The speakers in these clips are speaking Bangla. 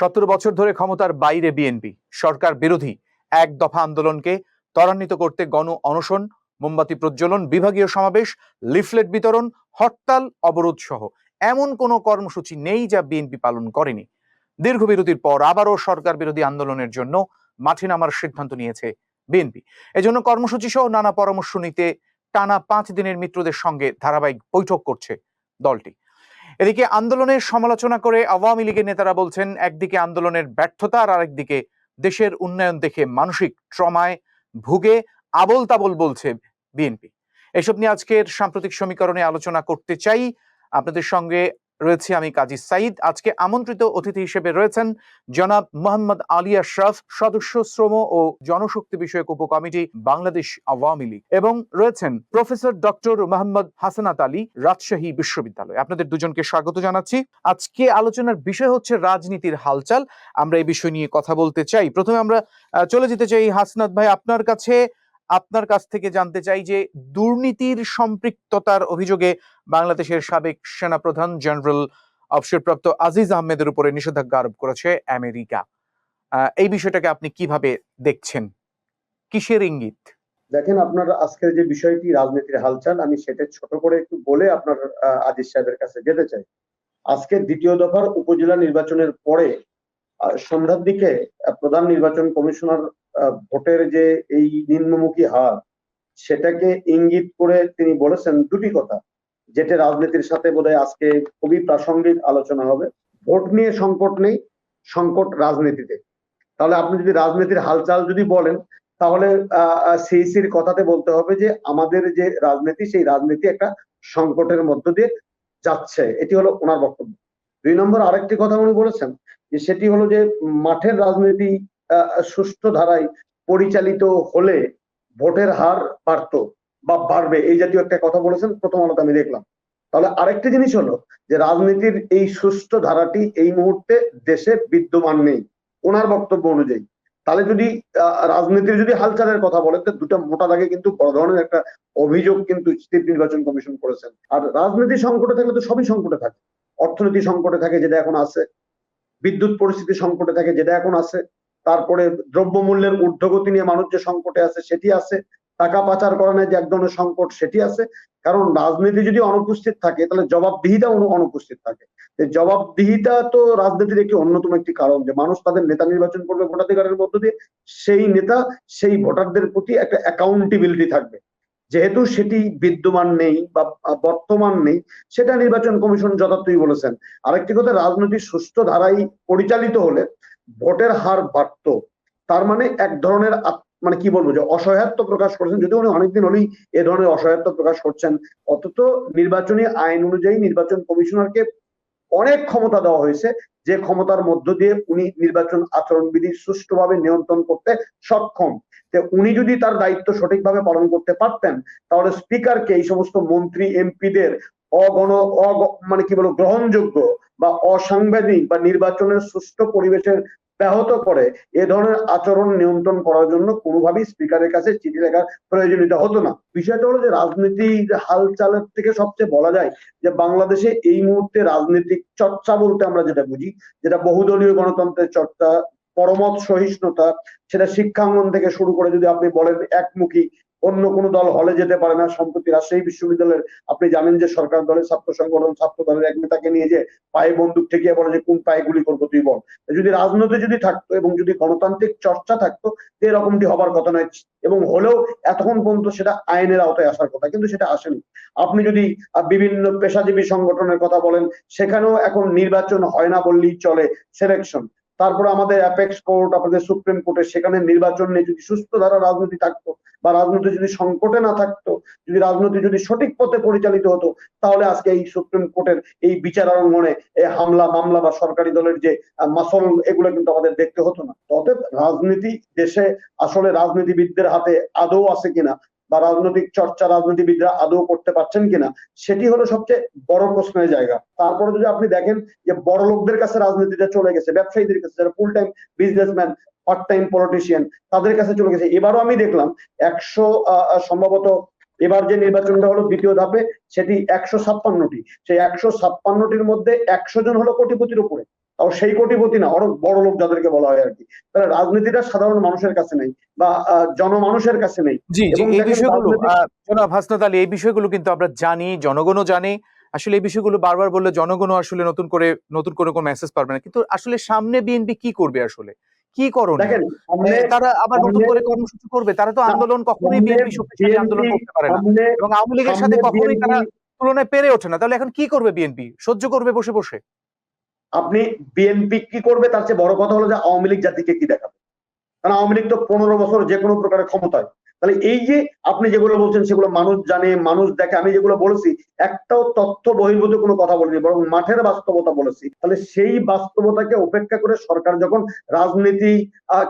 17 বছর ধরে ক্ষমতার বাইরে বিএনপি সরকার বিরোধী এক দফা আন্দোলনকে ত্বরান্বিত করতে গণ অনশন, মোমবাতি প্রজ্বলন, বিভাগীয় সমাবেশ, লিফলেট বিতরণ, হরতাল, অবরোধ সহ এমন কোনো কর্মসূচি নেই যা বিএনপি পালন করেনি। দীর্ঘ বিরতির পর আবারও সরকার বিরোধী আন্দোলনের জন্য মাঠে নামার সিদ্ধান্ত নিয়েছে বিএনপি। এজন্য কর্মসূচি সহ নানা পরামর্শ নিতে টানা 5 দিনের মিত্রদের সঙ্গে ধারাবাহিক বৈঠক করছে দলটি। এদিকে আন্দোলনের সমালোচনা করে আওয়ামী লীগের নেতারা বলছেন, একদিকে আন্দোলনের ব্যর্থতা আর আরেকদিকে দেশের উন্নয়ন দেখে মানসিক ট্রমায় ভুগে আবোল তাবোল বলছে বিএনপি। এসব নিয়ে আজকের সাম্প্রতিক সমীকরণে আলোচনা করতে চাই। আপনাদের সঙ্গে রয়েছে আমি কাজী সাইদ। আজকে আমন্ত্রিত অতিথি হিসেবে রয়েছেন জনাব মোহাম্মদ আলী আশরাফ, সদস্য শ্রম ও জনশক্তি বিষয়ক উপকমিটি, বাংলাদেশ আওয়ামী লীগ, এবং রয়েছেন প্রফেসর ডক্টর মোহাম্মদ হাসানাত আলী, রাজশাহী বিশ্ববিদ্যালয়। আপনাদের দুজনকে স্বাগত জানাচ্ছি। আজকে আলোচনার বিষয় হচ্ছে রাজনীতির হালচাল। আমরা এই বিষয় নিয়ে কথা বলতে চাই। প্রথমে আমরা চলে যেতে চাই হাসনাত ভাই, আপনার কাছ থেকে জানতে চাই যে দুর্নীতির সম্পৃক্ততার অভিযোগে বাংলাদেশের সাবেক সেনাপ্রধান জেনারেল অবসরপ্রাপ্ত আজিজ আহমেদের উপরে নিষেধাজ্ঞা আরোপ করেছে আমেরিকা। এই বিষয়টাকে আপনি কিভাবে দেখছেন? কিসের ইঙ্গিত? দেখেন, আপনার আজকের যে বিষয়টি রাজনীতির হালচাল, আমি সেটা ছোট করে একটু বলে আপনার আজিজ সাহেবের কাছে যেতে চাই। আজকে দ্বিতীয় দফার উপজেলা নির্বাচনের পরে সন্ধ্যার দিকে প্রধান নির্বাচন কমিশনার ভোটের যে এই নিম্নমুখী হার, সেটাকে ইঙ্গিত করে তিনি বলেছেন দুটি কথা, যেটা রাজনীতির সাথে বোধহয় আজকে খুবই প্রাসঙ্গিক আলোচনা হবে। ভোট নিয়ে সংকট নেই, সংকট রাজনীতিতে। তাহলে আপনি যদি রাজনীতির হালচাল যদি বলেন, তাহলে সিইসির কথাতে বলতে হবে যে আমাদের যে রাজনীতি, সেই রাজনীতি একটা সংকটের মধ্য দিয়ে যাচ্ছে। এটি হলো ওনার বক্তব্য। 2 নম্বর আরেকটি কথা উনি বলেছেন, যে সেটি হলো যে মাঠের রাজনীতি সুষ্ঠু ধারায় পরিচালিত হলে ভোটের হার বাড়তো বা বাড়বে, এই জাতীয় একটা কথা বলেছেন। প্রথম আলোতে আমি দেখলাম। তাহলে আরেকটি জিনিস হলো যে রাজনীতির এই সুষ্ঠু ধারাটি এই মুহূর্তে দেশে বিদ্যমান নেই ওনার বক্তব্য অনুযায়ী। তাহলে যদি রাজনীতির যদি হালচালের কথা বলেন, তো দুটো মোটা দাগে কিন্তু বড় ধরনের একটা অভিযোগ কিন্তু নির্বাচন কমিশন করেছেন। আর রাজনীতি সংকটে থাকলে তো সবই সংকটে থাকে। অর্থনীতি সংকটে থাকে, যেটা এখন আছে। বিদ্যুৎ পরিস্থিতি সংকটে থাকে, যেটা এখন আছে। তারপরে দ্রব্যমূল্যের ঊর্ধ্বগতি নিয়ে মানুষ যে সংকটে আছে সেটি আছে। টাকা পাচার করানোর যে এক ধরনের সংকট সেটি আছে। কারণ রাজনীতি যদি অনুপস্থিত থাকে, তাহলে জবাবদিহিতা অনুপস্থিত থাকে। জবাবদিহিতা তো রাজনীতির একটি অন্যতম একটি কারণ, যে মানুষ তাদের নেতা নির্বাচন করবে ভোটাধিকারের মধ্য দিয়ে। সেই নেতা সেই ভোটারদের প্রতি একটা অ্যাকাউন্টেবিলিটি থাকবে। যেহেতু সেটি বিদ্যমান নেই বা বর্তমান নেই, সেটা নির্বাচন কমিশন যথার্থই বলেছেন। আরেকটি কথা, রাজনীতি সুষ্ঠু ধারায় পরিচালিত হলে ভোটের হার বাড়ত। তার মানে এক ধরনের মানে কি বলবো, যে অসহায়ত্ব প্রকাশ করেছেন, যদিও উনি অনেকদিন হলেই এ ধরনের অসহায়ত্ব প্রকাশ করছেন। অথচ নির্বাচনী আইন অনুযায়ী নির্বাচন কমিশনারকে অনেক ক্ষমতা দেওয়া হয়েছে, যে ক্ষমতার মধ্য দিয়ে উনি নির্বাচন আচরণবিধি সুষ্ঠুভাবে নিয়ন্ত্রণ করতে সক্ষম। উনি যদি তার দায়িত্ব সঠিকভাবে পালন করতে পারতেন, তাহলে স্পিকারকে এই সমস্ত মন্ত্রী এমপিদের মানে কি বলবো, গ্রহণযোগ্য বা অসাংবিধানিক বা নির্বাচনের সুষ্ঠু পরিবেশের ব্যাহত করে এ ধরনের আচরণ নিয়ন্ত্রণ করার জন্য কোনোভাবেই স্পিকারের কাছে চিঠি লেখার প্রয়োজনীয়তা হতো না। বিষয়টা হলো যে রাজনীতির হালচালের থেকে সবচেয়ে বলা যায় যে বাংলাদেশে এই মুহূর্তে রাজনৈতিক চর্চা বলতে আমরা যেটা বুঝি, যেটা বহুদলীয় গণতন্ত্রের চর্চা, পরমত সহিষ্ণুতা, সেটা শিক্ষাঙ্গন থেকে শুরু করে যদি আপনি বলেন একমুখী, অন্য কোনো দল হলে যেতে পারে না। সম্প্রতি রাজশাহী বিশ্ববিদ্যালয়ের আপনি জানেন যে সরকার দলের ছাত্র সংগঠন ছাত্র দলের এক নেতাকে নিয়ে যে পায়ে বন্দুক ঠেকিয়ে বলে যে কোন পায়ে গুলি করবো তুই বল। যদি রাজনীতি যদি থাকতো এবং যদি গণতান্ত্রিক চর্চা থাকতো, এরকমটি হবার কথা নয়। এবং হলেও এতক্ষণ পর্যন্ত সেটা আইনের আওতায় আসার কথা, কিন্তু সেটা আসেনি। আপনি যদি বিভিন্ন পেশাজীবী সংগঠনের কথা বলেন, সেখানেও এখন নির্বাচন হয় না বললেই চলে, সিলেকশন। তারপরে আমাদের অ্যাপেক্স কোর্ট, আপনাদের সুপ্রিম কোর্টে, সেখানে নির্বাচন নিয়ে যদি সুস্থ ধারা রাজনীতি থাকতো বা রাজনীতি যদি সংকটে না থাকতো, যদি রাজনীতি যদি সঠিক পথে পরিচালিত হতো, তাহলে আজকে এই সুপ্রিম কোর্টের এই বিচারাঙ্গনে এই হামলা মামলা বা সরকারি দলের যে মাসল, এগুলো কিন্তু আমাদের দেখতে হতো না। অতএব রাজনীতি দেশে আসলে রাজনীতিবিদদের হাতে আদৌ আছে কিনা, বা রাজনৈতিক চর্চা রাজনীতিবিদরা আদৌ করতে পারছেন কিনা, সেটি হলো সবচেয়ে বড় প্রশ্নের জায়গা। তারপরে যদি আপনি দেখেন যে বড় লোকদের কাছে রাজনীতিটা চলে গেছে, ব্যবসায়ীদের কাছে, যারা full time businessman, part time politician, তাদের কাছে চলে গেছে। এবারও আমি দেখলাম সম্ভবত এবার যে নির্বাচনটা হলো দ্বিতীয় ধাপে, সেটি 156টি। সেই 156টির মধ্যে 100 জন হলো কোটিপতির উপরে। তাও সেই কোটিপতি না, আরো বড় লোক যাদেরকে বলা হয় আর কি। তাহলে রাজনীতিটা সাধারণ মানুষের কাছে নেই বা জনমানুষের কাছে নেই। জি জি, এবং এই দেখেন বিষয়গুলো রাজনীতি, জনাব হাসনাত আলী, এই বিষয়গুলো কিন্তু আমরা জানি, জনগণও জানে। আসলে এই বিষয়গুলো বারবার বললে জনগণও আসলে নতুন করে কোনো মেসেজ পারবে না। কিন্তু আসলে সামনে বিএনপি কি করবে, আসলে কি করণীয়? দেখেন সামনে তারা আবার নতুন সামনে করে কর্মসূচি করবে? তারা তো না, আন্দোলন কখনোই সামনে বিএনপি শক্তিশালী আন্দোলন বিএনপি করতে পারে না, সামনে এবং আওয়ামী লীগের সাথে সামনে কখনোই বিএনপি তারা তুলনায় পেরে ওঠে না। তাহলে এখন কি করবে বিএনপি? সহ্য করবে বসে বসে? আপনি বিএনপি কি করবে তার চেয়ে বড় কথা হলো যে আওয়ামী লীগ জাতিকে কি দেখাবে। কারণ আওয়ামী লীগ তো 15 বছর যে কোনো প্রকারের ক্ষমতায়। তাহলে এই যে আপনি যেগুলো বলছেন সেগুলো মানুষ জানে, মানুষ দেখে। আমি যেগুলো বলেছি একটাও তথ্য বহির্ভূত কোনো কথা বলিনি, বরং মাঠের বাস্তবতা বলেছি। তাহলে সেই বাস্তবতাকে উপেক্ষা করে সরকার যখন রাজনীতি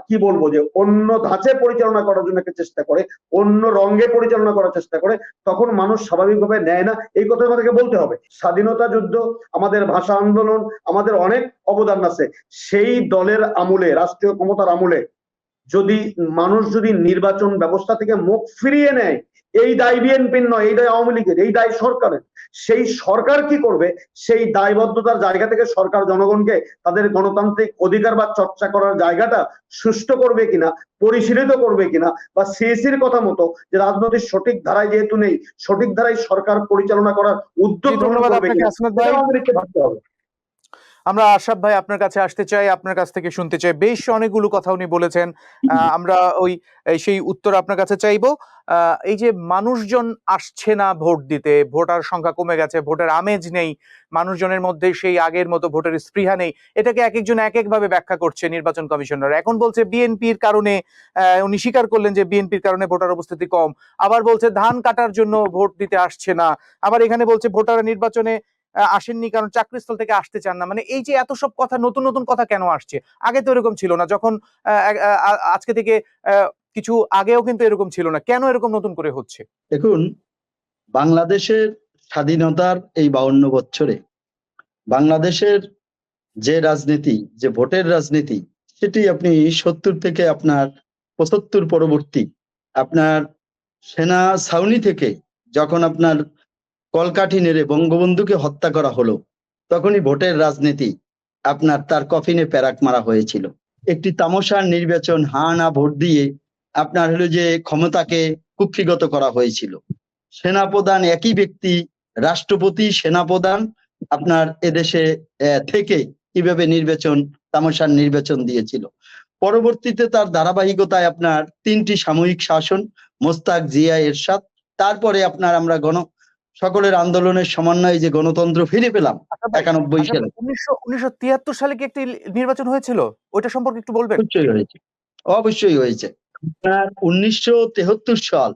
কি বলবো যে অন্য ধাঁচে পরিচালনা করার জন্য একটা চেষ্টা করে, অন্য রঙে পরিচালনা করার চেষ্টা করে, তখন মানুষ স্বাভাবিকভাবে নেয় না। এই কথা আমাদেরকে বলতে হবে। স্বাধীনতা যুদ্ধ, আমাদের ভাষা আন্দোলন, আমাদের অনেক অবদান আছে। সেই দলের আমলে, রাষ্ট্রীয় ক্ষমতার আমলে যদি মানুষ যদি নির্বাচন ব্যবস্থা থেকে মুখ ফিরিয়ে নেয়, এই দায় বিএনপির নয়, এই দায় আওয়ামী লীগের, এই দায় সরকারের। সেই সরকার কি করবে? সেই দায়বদ্ধতার জায়গা থেকে সরকার জনগণকে তাদের গণতান্ত্রিক অধিকার বা চর্চা করার জায়গাটা সুষ্ঠু করবে কিনা, পরিশীলিত করবে কিনা, বা সিএসির কথা মতো যে রাজনৈতিক সঠিক ধারায় যেহেতু নেই, সঠিক ধারায় সরকার পরিচালনা করার উদ্যোগ গ্রহণ ধন্যবাদ করবে আপনাকে কিনা, হাসনাত সেটা ভাই। আওয়ামী লীগকে দেখতে হবে। আমরা আশরাফ ভাই আপনার কাছে আসতে চাই, আপনার কাছ থেকে শুনতে চাই। বেশ অনেকগুলো কথা উনি বলেছেন, আমরা সেই উত্তর আপনার কাছে চাইবো। এই যে মানুষজন আসছে না ভোট দিতে, ভোটার সংখ্যা কমে গেছে, ভোটের আমেজ নেই, মানুষজনের মধ্যে সেই আগের মতো ভোটের স্পৃহা নেই, এটাকে এক একজন এক একভাবে ব্যাখ্যা করছে নির্বাচন কমিশনার। এখন বলছে বিএনপির কারণে, উনি স্বীকার করলেন যে বিএনপির কারণে ভোটার উপস্থিতি কম, আবার বলছে ধান কাটার জন্য ভোট দিতে আসছে না, আবার এখানে বলছে ভোটাররা নির্বাচনে আসেননি কারণ চাকরিস্থল থেকে আসতে চান না। মানে এই যে এত সব কথা, নতুন নতুন কথা কেন আসছে? আগে তো এরকম ছিল না, যখন আজকে থেকে কিছু আগেও কিন্তু এরকম ছিল না, কেন এরকম নতুন করে হচ্ছে? দেখুন, বাংলাদেশের স্বাধীনতার এই 52 বছরে বাংলাদেশের যে রাজনীতি, যে ভোটের রাজনীতি, সেটি আপনি 70 থেকে আপনার 75 পরবর্তী আপনার সেনা ছাউনি থেকে যখন আপনার কলকাঠি নেড়ে বঙ্গবন্ধুকে হত্যা করা হলো, তখনই ভোটের রাজনীতি আপনার তার কফিনে প্যারাক মারা হয়েছিল। একটি তামাশার নির্বাচন, হা না ভোট দিয়ে আপনার হলো যে ক্ষমতাকে কুক্ষিগত করা হয়েছিল। সেনাপ্রধান একই ব্যক্তি, রাষ্ট্রপতি, সেনাপ্রধান আপনার এদেশে থেকে কিভাবে তামাশার নির্বাচন দিয়েছিল। পরবর্তীতে তার ধারাবাহিকতায় আপনার 3টি সাময়িক শাসন, মোস্তাক, জিয়া, এরশাদ, তারপরে আপনার আমরা সকলের আন্দোলনের সমন্বয়ে যে গণতন্ত্র ফিরে পেলাম 91 সালে। 1973 সালে কি একটি নির্বাচন হয়েছিল? ওইটা সম্পর্কে একটু বলবেন? অবশ্যই হয়েছে, অবশ্যই হয়েছে। আপনার 1973 সাল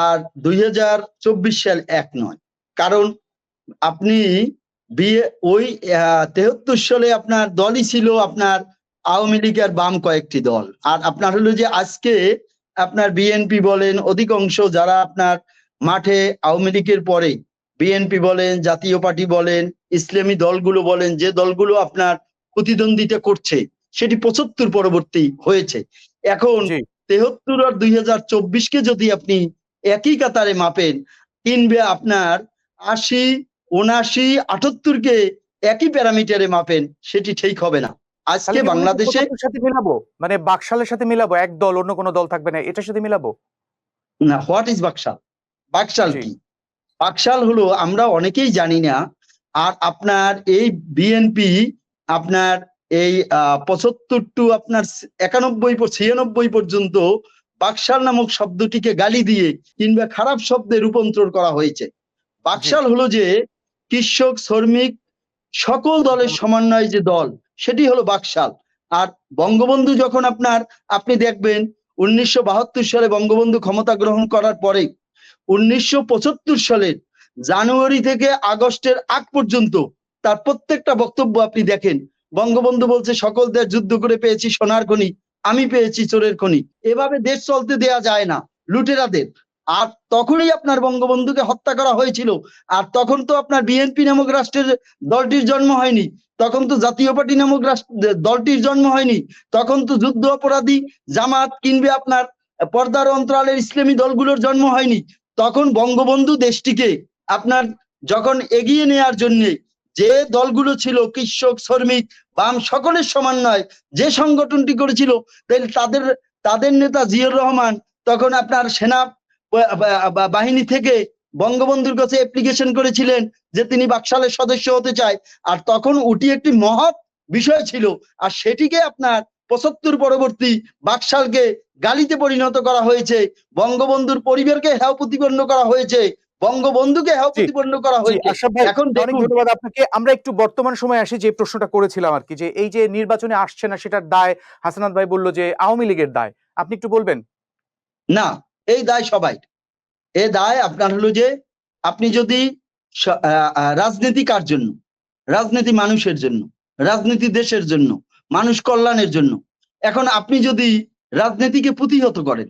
আর 2024 সাল এক নয়। কারণ আপনি ওই 73 সালে আপনার দলই ছিল আপনার আওয়ামী লীগ আর বাম কয়েকটি দল। আর আপনার হলো যে আজকে আপনার বিএনপি বলেন, অধিকাংশ যারা আপনার মাঠে আওয়ামী লীগের পরে বিএনপি বলেন, জাতীয় পার্টি বলেন, ইসলামী দলগুলো বলেন, যে দলগুলো আপনার প্রতিদ্বন্দ্বিতা করছে সেটি 75 পরবর্তী হয়েছে। এখন 73 আর 2024 যদি আপনি একই কাতারে মাপেন, কিংবা আপনার 80, 79, 78 কে একই প্যারামিটারে মাপেন, সেটি ঠিক হবে না। আজকে বাংলাদেশে সাথে মিলাবো, মানে বাকশালের সাথে মিলাবো, এক দল অন্য কোনো দল থাকবে না, এটার সাথে মিলাবো না। What is Baksal? বাকশাল জি। কি? বাকশাল হলো আমরা অনেকেই জানি না। আর আপনার এই বিএনপি আপনার এই 75 টু আপনার 91, 96 পর্যন্ত বাকশাল নামক শব্দটিকে গালি দিয়ে কিংবা খারাপ শব্দে রূপান্তর করা হয়েছে। বাকশাল হলো যে কৃষক, শ্রমিক, সকল দলের সমন্বয় যে দল, সেটি হলো বাকশাল। আর বঙ্গবন্ধু যখন আপনি দেখবেন 1972 সালে বঙ্গবন্ধু ক্ষমতা গ্রহণ করার পরে 1975 সালের জানুয়ারি থেকে আগস্টের আগ পর্যন্ত তার প্রত্যেকটা বক্তব্য আপনি দেখেন, বঙ্গবন্ধু বলছে সকল দেশ যুদ্ধ করে পেয়েছি সোনার খনি, আমি পেয়েছি চোরের খনি। এভাবে দেশ চলতে দেয়া যায় না লুটেরাদের। আর তখনই আপনার বঙ্গবন্ধুকে হত্যা করা হয়েছিল। আর তখন তো আপনার বিএনপি নামক রাষ্ট্রের দলটির জন্ম হয়নি, তখন তো জাতীয় পার্টি নামক দলটির জন্ম হয়নি, তখন তো যুদ্ধ অপরাধী জামাত কিংবা আপনার পর্দার অন্তরালের ইসলামী দলগুলোর জন্ম হয়নি। তখন বঙ্গবন্ধু দেশটিকে আপনার যখন এগিয়ে নেওয়ার জন্য যে দলগুলো ছিল কৃষক, শ্রমিক, বাম সকলের সমন্বয় যে সংগঠনটি করেছিল, তাহলে তাদের নেতা জিয়াউর রহমান তখন আপনার সেনা বাহিনী থেকে বঙ্গবন্ধুর কাছে অ্যাপ্লিকেশন করেছিলেন যে তিনি বাকশালের সদস্য হতে চায়। আর তখন ওটি একটি মহৎ বিষয় ছিল। আর সেটিকে আপনার ৭৫ পরবর্তী বাকশালকে গালিতে পরিণত করা হয়েছে, বঙ্গবন্ধুর পরিবারকে হেয় প্রতিপন্ন করা হয়েছে, বঙ্গবন্ধুকে হেয় প্রতিপন্ন করা হয়েছে। আশরাফ ভাই, এখন অনেক দেখুন, ধন্যবাদ আপনাকে। আমরা একটু বর্তমান সময়ে আসি, যে প্রশ্নটা করেছিলাম আর কি, যে এই যে নির্বাচনে আসছে না সেটার দায় হাসনাত ভাই বলল যে আওয়ামী লীগের দায়, আপনি একটু বলবেন? না, এই দায় সবাই। এ দায় আপনার হলো যে আপনি যদি রাজনীতি কার জন্য, রাজনীতি মানুষের জন্য, রাজনীতি দেশের জন্য, মানুষ কল্যাণের জন্য। এখন আপনি যদি রাজনীতিকে প্রতিহত করেন,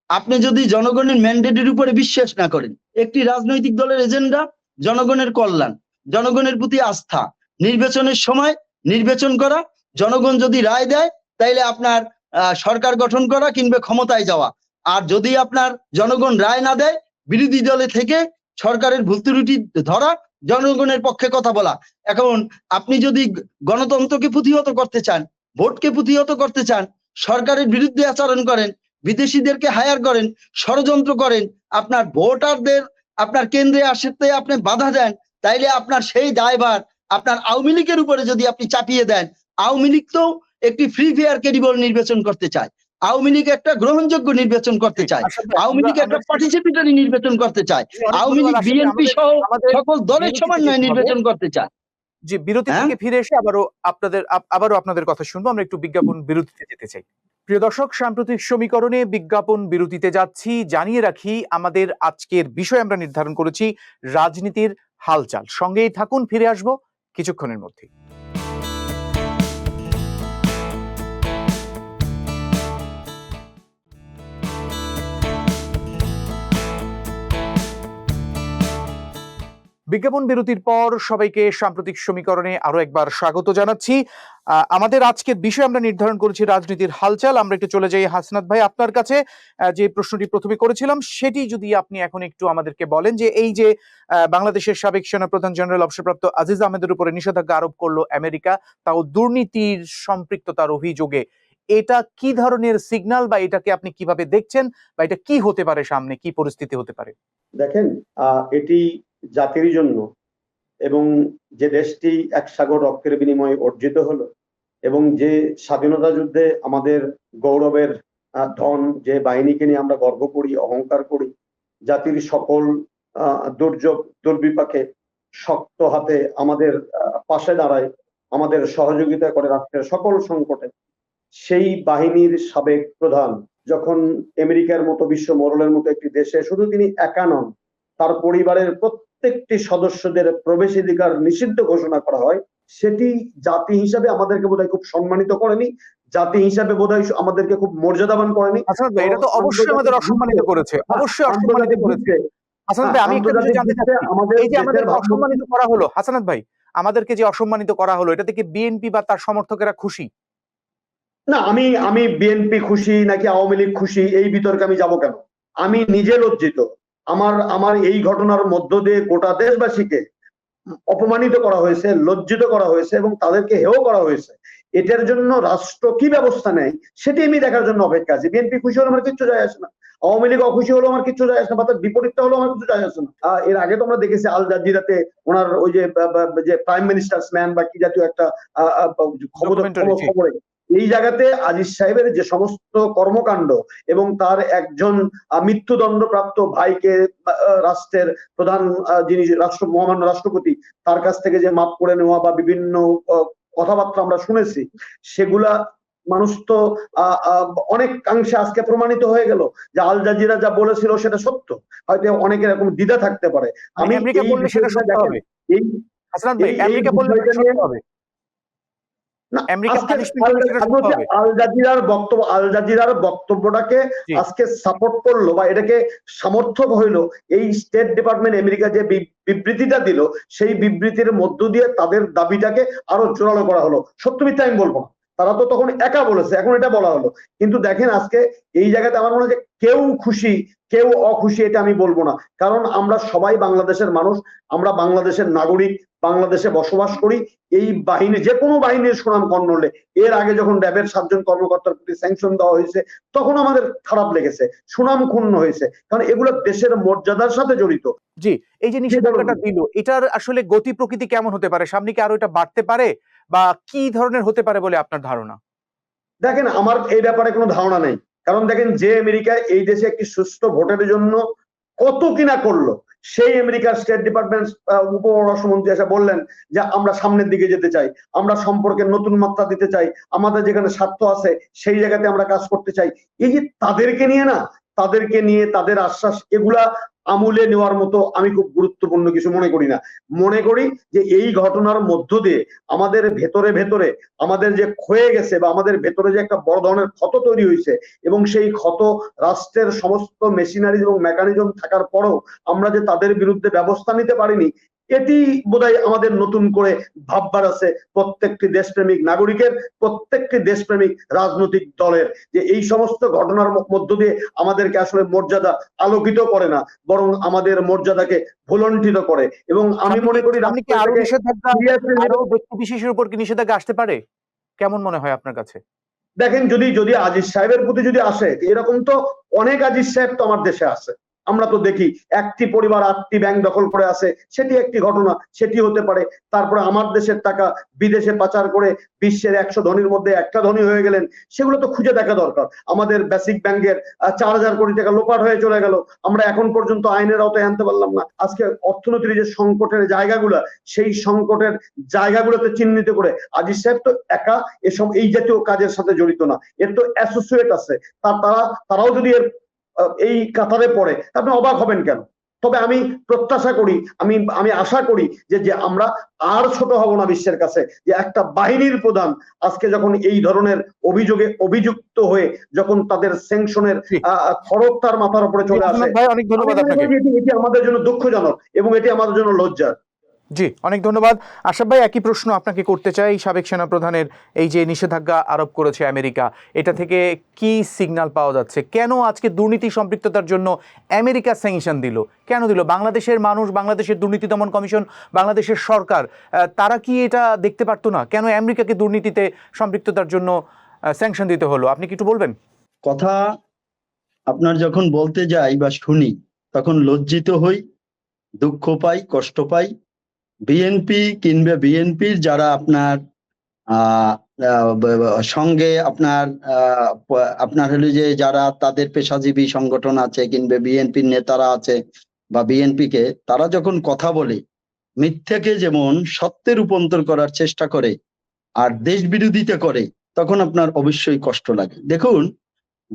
আপনি যদি জনগণের ম্যান্ডেটের উপরে বিশ্বাস না করেন, একটি রাজনৈতিক দলের এজেন্ডা জনগণের কল্যাণ, জনগণের প্রতি আস্থা, নির্বাচনের সময় নির্বাচন করা, জনগণ যদি রায় দেয় তাইলে আপনার সরকার গঠন করা কিংবা ক্ষমতায় যাওয়া। আর যদি আপনার জনগণ রায় না দেয়, বিরোধী দলে থেকে সরকারের ভুল ত্রুটি ধরা, জনগণের পক্ষে কথা বলা। এখন আপনি যদি গণতন্ত্রকে প্রতিহত করতে চান, ভোটকে প্রতিহত করতে চান, সরকারের বিরুদ্ধে আচরণ করেন, বিদেশিদেরকে হায়ার করেন, ষড়যন্ত্র করেন, আপনার ভোটারদের আপনার কেন্দ্রে আসতে আপনি বাধা দেন, তাইলে আপনার সেই দায়ভার আপনার আওয়ামী লীগের উপরে যদি আপনি চাপিয়ে দেন। আওয়ামী লীগ তো একটি ফ্রি ফেয়ার ক্রেডিবল নির্বাচন করতে চায়, আওয়ামী লীগ একটা গ্রহণযোগ্য নির্বাচন করতে চায়, আওয়ামী লীগ একটা পার্টিসিপেটরি নির্বাচন করতে চায়, আওয়ামী লীগ বিএনপি সহ সকল দলের সমন্বয়ে নির্বাচন করতে চায়। যে বিরতি থেকে ফিরে এসে আবারও আপনাদের কথা শুনবো। আমরা একটু বিজ্ঞাপন বিরতিতে যেতে চাই। প্রিয় দর্শক, সাম্প্রতিক সমীকরণে বিজ্ঞাপন বিরতিতে যাচ্ছি। জানিয়ে রাখি, আমাদের আজকের বিষয় আমরা নির্ধারণ করেছি রাজনীতির হালচাল। সঙ্গেই থাকুন, ফিরে আসবো কিছুক্ষণের মধ্যে। বিজ্ঞাপন বিরতির পর সবাইকে সাম্প্রতিক সমীকরণে আরো একবার স্বাগত জানাচ্ছি। আমাদের আজকের বিষয় আমরা নির্ধারণ করেছি রাজনীতির হালচাল। আমরা একটু চলে যাই হাসনাত ভাই আপনার কাছে। যে প্রশ্নটি প্রথমে করেছিলাম সেটি যদি আপনি এখন একটু আমাদেরকে বলেন, যে এই যে বাংলাদেশের সাবেক সেনাপ্রধান জেনারেল অবসরপ্রাপ্ত আজিজ আহমেদের উপরে নিষেধাজ্ঞা আরোপ করলো আমেরিকা, তাও দুর্নীতির সম্পৃক্ততার অভিযোগে, এটা কি ধরনের সিগন্যাল, বা এটাকে আপনি কিভাবে দেখছেন, বা এটা কি হতে পারে, সামনে কি পরিস্থিতি হতে পারে? দেখেন, এটি জাতির জন্য, এবং যে দেশটি এক সাগর রক্তের বিনিময়ে অর্জিত হলো, এবং যে স্বাধীনতা যুদ্ধে আমাদের গৌরবের ধন, যে বাহিনীকে নিয়ে আমরা গর্ব করি, অহংকার করি, জাতির সকল দুর্যোগ দুর্বিপাকে শক্ত হাতে আমাদের পাশে দাঁড়ায়, আমাদের সহযোগিতা করে রাষ্ট্রের সকল সংকটে, সেই বাহিনীর সাবেক প্রধান যখন আমেরিকার মতো বিশ্ব মোড়লের মতো একটি দেশে, শুধু তিনি একা নন, তার পরিবারের প্রত্যেকটি সদস্যদের প্রবেশাধিকার নিষিদ্ধ ঘোষণা করা হয়, সেটি জাতি হিসাবে আমাদেরকে বোধহয় খুব সম্মানিত করেনি, জাতি হিসাবে বোধহয় আমাদেরকে খুব মর্যাদাবান করেনি। এটা তো অবশ্যই আমাদের অসম্মানিত করেছে, অবশ্যই অসম্মানিত করেছে। হাসানাত ভাই, আমি একটা বিষয় জানতে চাচ্ছি, এই যে আমাদের অসম্মানিত করা হলো, হাসানাত ভাই আমাদেরকে যে অসম্মানিত করা হলো, এটা থেকে বিএনপি বা তার সমর্থকেরা খুশি? না, আমি বিএনপি খুশি নাকি আওয়ামী লীগ খুশি এই বিতর্কে আমি যাবো কেন? আমি নিজে লজ্জিত। আমার এই ঘটনার মধ্য দিয়ে গোটা দেশবাসীকে অপমানিত করা হয়েছে, লজ্জিত করা হয়েছে, এবং তাদেরকে হেয় করা হয়েছে। এটার জন্য রাষ্ট্র কি ব্যবস্থা নেয় সেটি আমি দেখার জন্য অপেক্ষা আছি। বিএনপি খুশি হলে আমার কিচ্ছু যায় আসে না, আওয়ামী লীগ অখুশি হলেও আমার কিচ্ছু যায় আসে না, বা তার বিপরীতটা হলেও আমার কিছু যায় আসে না। এর আগে তো আমরা দেখেছি আল জাজিরাতে ওনার ওই যে প্রাইম মিনিস্টার্স ম্যান বা কি জাতীয় একটা খবরে, এই জায়গাতে আজিজ সাহেবের যে সমস্ত কর্মকাণ্ড, এবং তার একজন মৃত্যুদণ্ডপ্রাপ্ত ভাইকে রাষ্ট্রের প্রধান, যিনি মহামান্য রাষ্ট্রপতি, তার কাছ থেকে যে মাপ করে নেওয়া বা বিভিন্ন কথাবার্তা আমরা শুনেছি, সেগুলা মানুষ তো অনেকাংশে আজকে প্রমাণিত হয়ে গেল যে আল জাজিরা যা বলেছিল সেটা সত্য। হয়তো অনেকের এরকম দ্বিধা থাকতে পারে। আমি আল জাজিরার বক্তব্যটাকে আজকে সাপোর্ট করলো বা এটাকে সামর্থক হইলো এই স্টেট ডিপার্টমেন্ট আমেরিকা যে বিবৃতিটা দিল, সেই বিবৃতির মধ্য দিয়ে তাদের দাবিটাকে আরো জোরালো করা হলো। সত্য মিথ্যা আমি বলবো না, তারা তো তখন একা বলেছে, এখন এটা বলা হলো। কিন্তু দেখেন আজকে এই জায়গাতে আমার মনে হয় যে কেউ খুশি কেউ অখুশি এটা আমি বলবো না, কারণ আমরা সবাই বাংলাদেশের মানুষ, আমরা বাংলাদেশের নাগরিক, বাংলাদেশে বসবাস করি। এই বাহিনী যে কোনো বাহিনীর সুনাম কর্ণলে এর আগে যখন র্যাবের 7 জন কর্মকর্তার প্রতি স্যাংশন দেওয়া হয়েছে তখন আমাদের খারাপ লেগেছে, সুনাম ক্ষুণ্ণ হয়েছে, কারণ এগুলো দেশের মর্যাদার সাথে জড়িত। জি, এই যে নিষেধাজ্ঞাটা দিল, এটার আসলে গতি প্রকৃতি কেমন হতে পারে? সামনে কি আরো এটা বাড়তে পারে, বা কি ধরনের হতে পারে বলে আপনার ধারণা? দেখেন আমার এই ব্যাপারে কোনো ধারণা নেই, কারণ দেখেন যে আমেরিকা এই দেশে একটি সুষ্ঠু ভোটের জন্য কত কিনা করলো, সেই আমেরিকার স্টেট ডিপার্টমেন্ট উপপররাষ্ট্রমন্ত্রী এসে বললেন যে আমরা সামনের দিকে যেতে চাই, আমরা সম্পর্কে নতুন মাত্রা দিতে চাই, আমাদের যেখানে স্বার্থ আছে সেই জায়গাতে আমরা কাজ করতে চাই। এই যে তাদেরকে নিয়ে না, তাদেরকে নিয়ে তাদের আশ্বাস এগুলা আমলে নেওয়ার মতো আমি খুব গুরুত্বপূর্ণ কিছু মনে করি না। মনে করি যে এই ঘটনার মধ্য দিয়ে আমাদের ভেতরে ভেতরে আমাদের যে ক্ষয়ে গেছে বা আমাদের ভেতরে যে একটা বড় ধরনের ক্ষত তৈরি হয়েছে, এবং সেই ক্ষত রাষ্ট্রের সমস্ত মেশিনারি এবং মেকানিজম থাকার পরেও আমরা যে তাদের বিরুদ্ধে ব্যবস্থা নিতে পারিনি, এটি বোধহয় আমাদের নতুন করে ভাববার আছে প্রত্যেকটি দেশপ্রেমিক নাগরিকের, প্রত্যেকটি দেশপ্রেমিক রাজনৈতিক দলের, যে এই সমস্ত ঘটনার মধ্য দিয়ে আমাদেরকে আসলে মর্যাদা আলোকিত করে না, বরং আমাদের মর্যাদাকে ভুলণ্ঠিত করে। এবং আমি মনে করি আরো নিষেধাজ্ঞা, আরো ব্যক্তি বিশেষের উপর কি নিষেধাজ্ঞা আসতে পারে? কেমন মনে হয় আপনার কাছে? দেখেন যদি আজিজ সাহেবের প্রতি যদি আসে, এরকম তো অনেক আজিজ সাহেব তো আমার দেশে আছে, আমরা তো দেখি একটি পরিবার 8টি ব্যাংক দখল করে আছে, সেটি একটি ঘটনা, সেটি হতে পারে। তারপরে আমার দেশের টাকা বিদেশে পাচার করে বিশ্বের 100 ধনীর মধ্যে একটা ধনী হয়ে গেলেন, সেগুলো তো খুঁজে দেখা দরকার। আমাদের বেসিক ব্যাংকের 4000 কোটি টাকা লোপাট হয়ে চলে গেল, আমরা এখন পর্যন্ত আইনের আওতায় আনতে পারলাম না। আজকে অর্থনীতির যে সংকটের জায়গাগুলো, সেই সংকটের জায়গাগুলোতে চিহ্নিত করে আজিজ সাহেব তো একা এই জাতীয় কাজের সাথে জড়িত না, এর তো অ্যাসোসিয়েট আছে, তারাও যদি এর এই কাতারে পড়ে আপনি অবাক হবেন কেন? তবে আমি প্রত্যাশা করি, আমি আশা করি যে আমরা আর ছোট হব না বিশ্বের কাছে, যে একটা বাহিনীর প্রধান আজকে যখন এই ধরনের অভিযোগে অভিযুক্ত হয়ে যখন তাদের স্যাংশনের খড়গ তার মাথার উপরে চলে আসে। ভাই অনেক ধন্যবাদ আপনাকে। এটি আমাদের জন্য দুঃখজনক এবং এটি আমাদের জন্য লজ্জার। জি, অনেক ধন্যবাদ। আশরাফ ভাই, একই প্রশ্ন আপনাকে করতে চাই। সাবেক সেনাপ্রধানের এই যে নিষেধাজ্ঞা আরোপ করেছে আমেরিকা, এটা থেকে কি সিগন্যাল পাওয়া যাচ্ছে? কেন আজকে দুর্নীতি সম্পৃক্ততার জন্য আমেরিকা স্যাংশন দিল? কেন দিল? বাংলাদেশের মানুষ, বাংলাদেশের দুর্নীতি দমন কমিশন, বাংলাদেশের সরকার, তারা কি এটা দেখতে পারতো না? কেন আমেরিকাকে দুর্নীতিতে সম্পৃক্ততার জন্য স্যাংশন দিতে হলো? আপনি কি একটু বলবেন? কথা আপনার যখন বলতে যাই বা শুনি তখন লজ্জিত হই, দুঃখ পাই, কষ্ট পাই। বিএনপি কিংবা বিএনপির যারা আপনার সঙ্গে আপনার হলো যে যারা তাদের পেশাজীবী সংগঠন আছে কিংবা বিএনপির নেতারা আছে বা বিএনপিকে, তারা যখন কথা বলে মিথ্যাকে যেমন সত্যে রূপান্তর করার চেষ্টা করে আর দেশ বিরোধিতা করে, তখন আপনার অবশ্যই কষ্ট লাগে। দেখুন,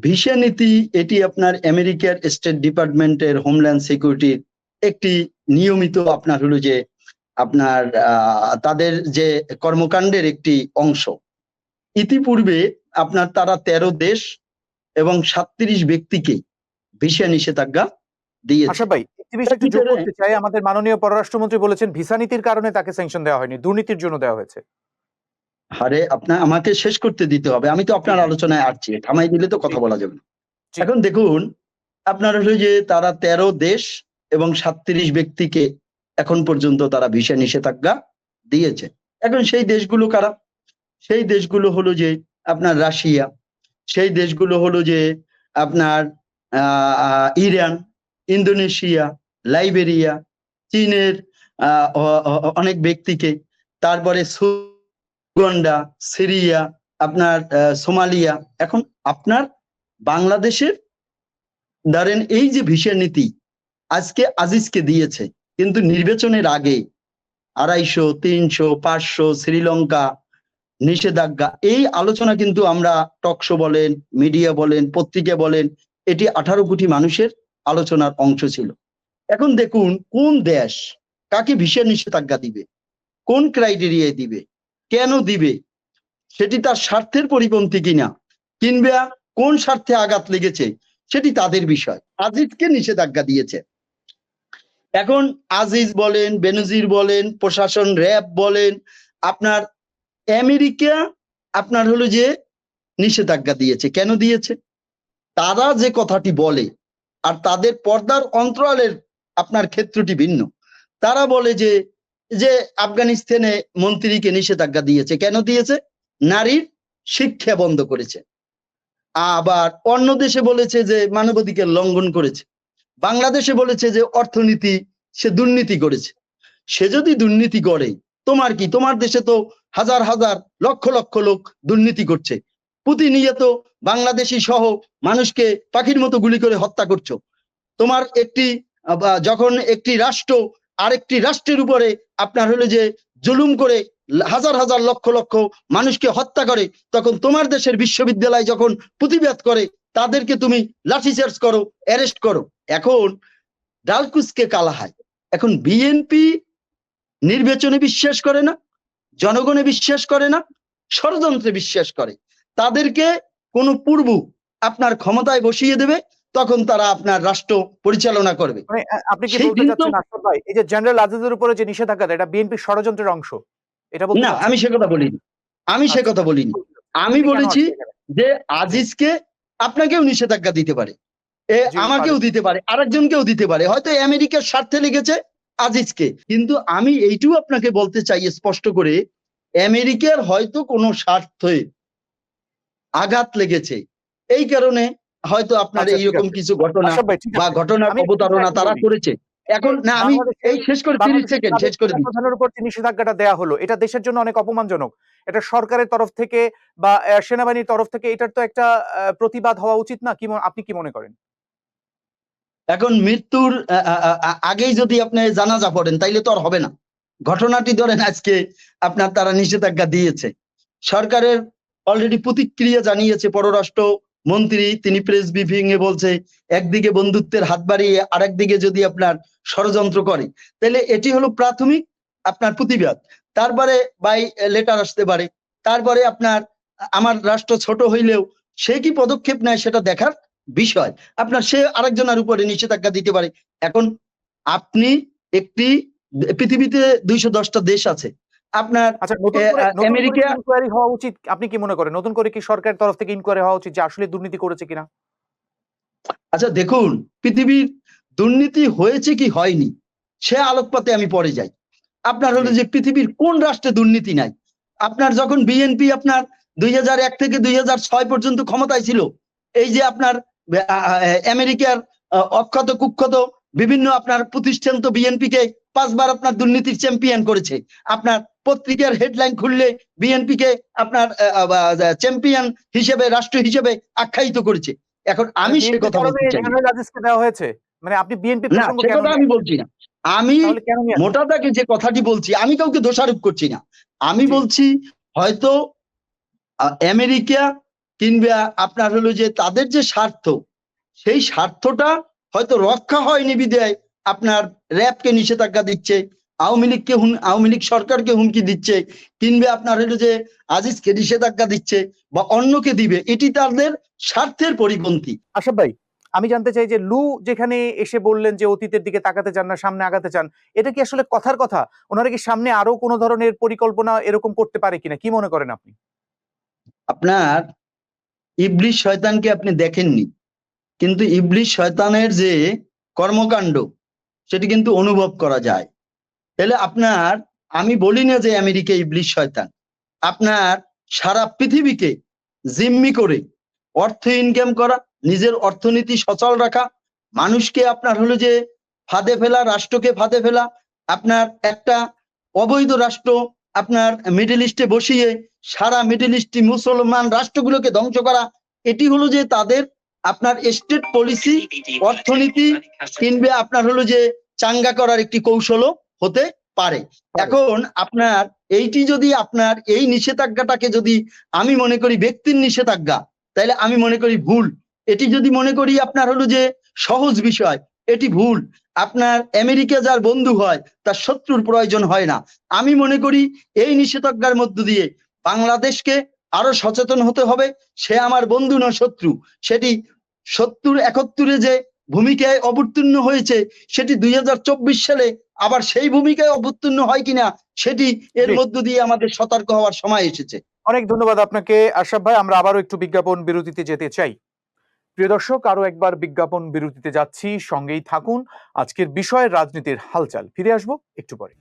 ভিসা নীতি এটি আপনার আমেরিকার স্টেট ডিপার্টমেন্টের হোমল্যান্ড সিকিউরিটির একটি নিয়মিত আপনার হলো যে আপনার তাদের যে কর্মকাণ্ডের একটি অংশ। ইতিপূর্বে আপনার তারা 13 দেশ এবং 37 ব্যক্তিকে ভিসা নিষেধাজ্ঞা দিয়েছে। আশরাফ ভাই, একটি বিষয় একটু যোগ করতে চাই। আমাদের মাননীয় পররাষ্ট্রমন্ত্রী বলেছেন ভিসা নীতির কারণে তাকে স্যাংশন দেওয়া হয়নি, দুর্নীতির জন্য দেওয়া হয়েছে। আরে আমাকে শেষ করতে দিতে হবে, আমি তো আপনার আলোচনায় আসছি, থামাই দিলে তো কথা বলা যাবে না। এখন দেখুন, আপনার হলো যে তারা 13 দেশ এবং 37 ব্যক্তিকে এখন পর্যন্ত তারা ভিসা নিষেধাজ্ঞা দিয়েছে। এখন সেই দেশগুলো কারা? সেই দেশগুলো হলো যে আপনার রাশিয়া, সেই দেশগুলো হলো যে আপনার ইরান, ইন্দোনেশিয়া, লাইবেরিয়া, চীনের অনেক ব্যক্তিকে, তারপরে উগান্ডা, সিরিয়া, আপনার সোমালিয়া। এখন আপনার বাংলাদেশের ধরেন এই যে ভিসা নীতি আজকে আজিজকে দিয়েছে, কিন্তু নির্বাচনের আগে 250, 300, 500 শ্রীলঙ্কা নিষেধাজ্ঞা, এই আলোচনা কিন্তু আমরা টকশো বলেন, মিডিয়া বলেন, পত্রিকা বলেন, এটি 18 কোটি মানুষের আলোচনার অংশ ছিল। এখন দেখুন, কোন দেশ কাকে ভিসা নিষেধাজ্ঞা দিবে, কোন ক্রাইটেরিয়ায় দিবে, কেন দিবে, সেটি তার স্বার্থের পরিপন্থী কিনা কিংবা কোন স্বার্থে আঘাত লেগেছে সেটি তাদের বিষয়। আজিজকে নিষেধাজ্ঞা দিয়েছে। এখন আজিজ বলেন, বেনজির বলেন, প্রশাসন, র্যাব বলেন, আপনার আমেরিকা আপনার হলো যে নিষেধাজ্ঞা দিয়েছে। কেন দিয়েছে? তারা যে কথাটি বলে আর তাদের পর্দার অন্তরালের আপনার ক্ষেত্রটি ভিন্ন। তারা বলে যে যে আফগানিস্তানে মন্ত্রীকে নিষেধাজ্ঞা দিয়েছে। কেন দিয়েছে? নারীর শিক্ষা বন্ধ করেছে। আবার অন্য দেশে বলেছে যে মানবাধিকার লঙ্ঘন করেছে। বাংলাদেশে বলেছে যে অর্থনীতি সে দুর্নীতি করেছে। সে যদি দুর্নীতি করে তোমার কি? তোমার দেশে তো হাজার হাজার লক্ষ লক্ষ লোক দুর্নীতি করছে। প্রতিনিয়ত বাংলাদেশি সহ মানুষকে পাখির মতো গুলি করে হত্যা করছো। তোমার একটি যখন একটি রাষ্ট্র আরেকটি রাষ্ট্রের উপরে আপনার হলো যে জুলুম করে হাজার হাজার লক্ষ লক্ষ মানুষকে হত্যা করে, তখন তোমার দেশের বিশ্ববিদ্যালয় যখন প্রতিবাদ করে তাদেরকে তুমি লাঠিচার্জ করো, অ্যারেস্ট করো। এখন ডালকুসকে কালাহায়। এখন বিএনপি নির্বাচনে বিশ্বাস করে না, জনগণে বিশ্বাস করে না, ষড়যন্ত্রে বিশ্বাস করে। তাদেরকে কোনো পূর্ব আপনার ক্ষমতায় বসিয়ে দেবে, তখন তারা আপনার রাষ্ট্র পরিচালনা করবে। মানে আপনি কি সেই বলতে দিন তো চাচ্ছেন আশরাফ ভাই, এই যে জেনারেল আজিজের উপরে যে নিষেধাজ্ঞা, এটা বিএনপি ষড়যন্ত্রের অংশ, এটা বলতে না, চাচ্ছেন? আমি সে কথা বলিনি। আমি সে আচ্ছা, কথা বলিনি। আমি আপনি কেন বলেছি আসছেন এখানে? যে আজিজকে আপনাকেও নিষেধাজ্ঞা দিতে পারে, জি, আমাকেও পারে। দিতে পারে, আরেকজনকেও দিতে পারে। হয়তো আমেরিকার স্বার্থে লেগেছে আজিজকে, কিন্তু আমি এইটুকু আপনাকে বলতে চাই স্পষ্ট করে, আমেরিকার হয়তো কোনো স্বার্থে আঘাত লেগেছে, এই কারণে হয়তো আপনার আচ্ছা, ঠিক এইরকম আছে। কিছু ঘটনা আশরাফ ভাই, ঠিক বা আছে। ঘটনার আমি অবতারণা এখন তারা বলি করেছে। যে এখন না, আমি বাংলাদেশের এই শেষ করে 30 সেকেন্ড সাবেক শেষ করে দিই। সেনাপ্রধানের উপর যে নিষেধাজ্ঞাটা দেয়া হলো, এটা দেশের জন্য অনেক অপমানজনক। এটা সরকারের তরফ থেকে বা সেনাবাহিনীর তরফ থেকে এটার তো একটা প্রতিবাদ হওয়া উচিত না? আপনি কি মনে করেন? এখন মৃত্যুর আগেই যদি আপনি জানাজা পড়েন তাইলে তো আর হবে না। ঘটনাটি ধরেন আজকে আপনার তারা নিষেধাজ্ঞা দিয়েছে, সরকারের অলরেডি প্রতিক্রিয়া জানিয়েছে পররাষ্ট্র মন্ত্রী, তিনি প্রেস ব্রিফিং এ বলছে একদিকে বন্ধুত্বের হাত বাড়িয়ে আরেকদিকে যদি আপনার ষড়যন্ত্র করে, তাহলে এটি হলো প্রাথমিক আপনার প্রতিবাদ। তারপরে বাই লেটার আসতে পারে, তারপরে আপনার আমার রাষ্ট্র ছোট হইলেও সে কি পদক্ষেপ নেয় সেটা দেখার বিষয়। আপনার সে আরেকজনের উপরে নিষেধাজ্ঞা দিতে পারে। এখন আপনি একটি পৃথিবীতে 210টা দেশ আছে, আপনার আচ্ছা, নতুন করে আমেরিকা। ইনকোয়ারি হওয়া উচিত, আপনি কি মনে করেন? নতুন করে কি সরকারের তরফ থেকে ইনকোয়ারি হওয়া উচিত যে আসলে দুর্নীতি করেছে কিনা? আচ্ছা দেখুন, পৃথিবীর দুর্নীতি হয়েছে কি হয়নি সে আলোকপাতে আমি পরে যাই। আপনার হলো যে পৃথিবীর কোন রাষ্ট্রে দুর্নীতি নাই? আপনার যখন বিএনপি আপনার 2001 থেকে 2006 পর্যন্ত ক্ষমতায় ছিল, এই যে আপনার আমেরিকার অক্ষত কুক্ষত বিভিন্ন আপনার প্রতিষ্ঠান তো বিএনপি কে 5 বার আপনার দুর্নীতির চ্যাম্পিয়ন করেছে। আপনার পত্রিকার হেডলাইন খুললে বিএনপি কে আপনার চ্যাম্পিয়ন হিসেবে, রাষ্ট্র হিসেবে আখ্যায়িত করেছে। এখন আমি সে কথা বলতে চাই না। জেনারেল আজিজকে দেওয়া হয়েছে, মানে আপনি বিএনপি না, প্রসঙ্গ সে কেন কথা নিয়ে আমি আসছেন? বলছি না। আমি তাহলে কেন নিয়ে আসছেন? মোটা দাগে যে কথাটি বলছি, আমি কাউকে দোষারোপ করছি না। আমি জি। বলছি হয়তো আমেরিকা কিংবা আপনার হলো যে তাদের যে স্বার্থ, সেই স্বার্থটা হয়তো রক্ষা হয়নি বিধায় আপনার র্যাবকে নিষেধাজ্ঞা দিচ্ছে, আওয়ামী লীগ সরকারকে হুমকি দিচ্ছে, কিংবা আপনার হলো যে আজিজকে নিষেধাজ্ঞা দিচ্ছে বা অন্যকে দিবে, এটি তাদের স্বার্থের পরিপন্থী। আশরাফ ভাই, আমি জানতে চাই যে লু যেখানে এসে বললেন যে অতীতের দিকে তাকাতে চান না, সামনে আগাতে চান, এটা কি আসলে কথার কথা? ওনারা কি সামনে আরো কোন ধরনের পরিকল্পনা এরকম করতে পারে কিনা, কি মনে করেন আপনি? আপনার ইবলিস শয়তানকে আপনি দেখেননি, কিন্তু ইবলিস শয়তানের যে কর্মকাণ্ড সেটি কিন্তু অনুভব করা যায়। তাহলে আপনার, আমি বলি না যে আমেরিকা ইবলিস শয়তান, আপনার সারা পৃথিবীকে জিম্মি করে অর্থ ইনকাম করা, নিজের অর্থনীতি সচল রাখা, মানুষকে আপনার হলো যে ফাঁদে ফেলা, রাষ্ট্রকে ফাঁদে ফেলা, আপনার একটা অবৈধ রাষ্ট্র আপনার মিডল ইস্টে বসিয়ে সারা মিডল ইস্টে মুসলমান রাষ্ট্রগুলোকে ধ্বংস করা, এটি হলো যে তাদের আপনার স্টেট পলিসি, অর্থনীতি কিংবা আপনার হলো যে চাঙ্গা করার একটি কৌশলও হতে পারে। এখন আপনার এইটি যদি আপনার এই নিষেধাজ্ঞাটাকে যদি আমি মনে করি ব্যক্তির নিষেধাজ্ঞা, তাহলে আমি মনে করি ভুল। এটি যদি মনে করি আপনার হলো যে সহজ বিষয়, এটি ভুল। আপনার আমেরিকা যার বন্ধু হয় তার শত্রুর প্রয়োজন হয় না। আমি মনে করি এই নিষেধাজ্ঞার মধ্য দিয়ে বাংলাদেশকে আরো সচেতন হতে হবে। সে আমার বন্ধু না শত্রু, সেটি 70-71 যে ভূমিকায় অবতীর্ণ হয়েছে সেটি 2024 সালে আবার সেই ভূমিকায় অবতীর্ণ হয় কিনা সেটি এর মধ্য দিয়ে আমাদের সতর্ক হওয়ার সময় এসেছে। অনেক ধন্যবাদ আপনাকে আশরাফ ভাই। আমরা আবারও একটু বিজ্ঞাপন বিরতিতে যেতে চাই। প্রিয় দর্শক, আরো একবার বিজ্ঞাপন বিরতিতে যাচ্ছি, সঙ্গেই থাকুন। আজকের বিষয় রাজনীতির হালচাল, ফিরে আসবো একটু পরে।